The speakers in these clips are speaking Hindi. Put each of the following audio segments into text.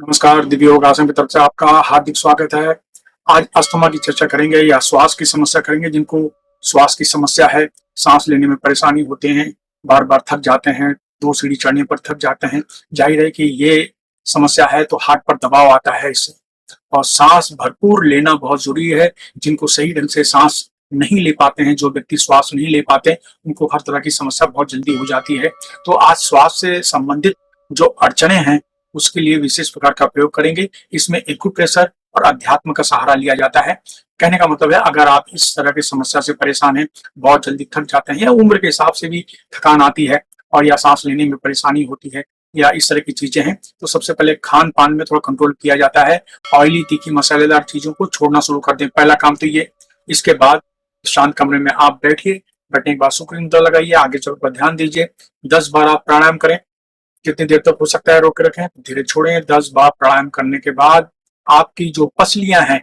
नमस्कार, दिव्य योग आसन की तरफ से आपका हार्दिक स्वागत है। आज अस्थमा की चर्चा करेंगे या श्वास की समस्या करेंगे। जिनको श्वास की समस्या है, सांस लेने में परेशानी होते हैं, बार बार थक जाते हैं, 2 सीढ़ी चढ़ने पर थक जाते हैं, जाहिर है कि ये समस्या है तो हार्ट पर दबाव आता है इससे। और सांस भरपूर लेना बहुत जरूरी है। जिनको सही ढंग से सांस नहीं ले पाते हैं, जो व्यक्ति श्वास नहीं ले पाते, उनको हर तरह की समस्या बहुत जल्दी हो जाती है। तो आज श्वास से संबंधित जो अड़चने हैं उसके लिए विशेष प्रकार का प्रयोग करेंगे। इसमें एक्यूप्रेशर और अध्यात्म का सहारा लिया जाता है। कहने का मतलब है, अगर आप इस तरह की समस्या से परेशान हैं, बहुत जल्दी थक जाते हैं या उम्र के हिसाब से भी थकान आती है और या सांस लेने में परेशानी होती है या इस तरह की चीजें हैं, तो सबसे पहले खान पान में थोड़ा कंट्रोल किया जाता है। ऑयली, तीखी, मसालेदार चीजों को छोड़ना शुरू कर दें, पहला काम तो ये। इसके बाद शांत कमरे में आप बैठिए, बैठने के बाद शुक्र मुद्रा लगाइए, आगे चल पर ध्यान दीजिए। 10 बार आप प्राणायाम करें, कितनी देर तक हो सकता है रोक के रखें, धीरे छोड़ें। 10 बार प्राणायाम करने के बाद आपकी जो पसलियां हैं,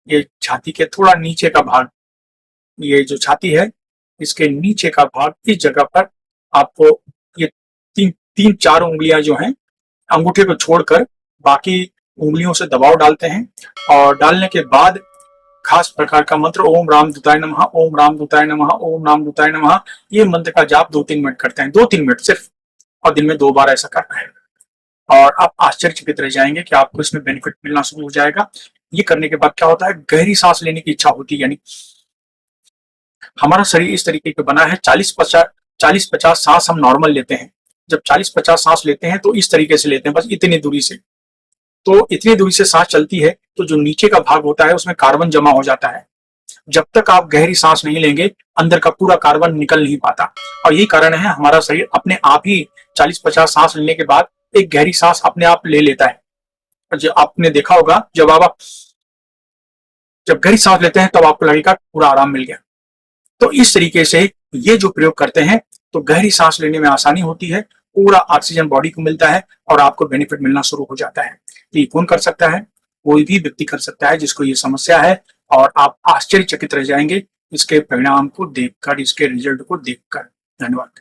ये छाती के थोड़ा नीचे का भाग, ये जो छाती है इसके नीचे का भाग, इस जगह पर आपको ये तीन तीन चार उंगलियां जो हैं, अंगूठे को छोड़कर बाकी उंगलियों से दबाव डालते हैं। और डालने के बाद खास प्रकार का मंत्र ओम राम दूताय नमः, ओम राम दूताय नमः, ओम राम दूताय नमः, ये मंत्र का जाप 2-3 मिनट करते हैं, 2-3 मिनट सिर्फ। और दिन में 2 बार ऐसा करना है। और आप आश्चर्यचकित रह जाएंगे कि आपको इसमें बेनिफिट मिलना शुरू हो जाएगा। ये करने के बाद क्या होता है, गहरी सांस लेने की इच्छा होती है। यानी हमारा शरीर इस तरीके का बना है, 40-50 सांस हम नॉर्मल लेते हैं। जब 40-50 सांस लेते हैं तो इस तरीके से लेते हैं, बस इतनी दूरी से। तो इतनी दूरी से सांस चलती है तो जो नीचे का भाग होता है उसमें कार्बन जमा हो जाता है। जब तक आप गहरी सांस नहीं लेंगे, अंदर का पूरा कार्बन निकल नहीं पाता। और यही कारण है, हमारा शरीर अपने आप ही 40-50 सांस लेने के बाद एक गहरी सांस अपने आप ले लेता है। जो आपने देखा होगा, जब गहरी सांस लेते हैं तब आपको लगेगा पूरा आराम मिल गया। तो इस तरीके से ये जो प्रयोग करते हैं तो गहरी सांस लेने में आसानी होती है, पूरा ऑक्सीजन बॉडी को मिलता है और आपको बेनिफिट मिलना शुरू हो जाता है। तो ये कौन कर सकता है? कोई भी व्यक्ति कर सकता है जिसको ये समस्या है। और आप आश्चर्यचकित रह जाएंगे इसके परिणाम को देखकर, इसके रिजल्ट को देखकर। धन्यवाद।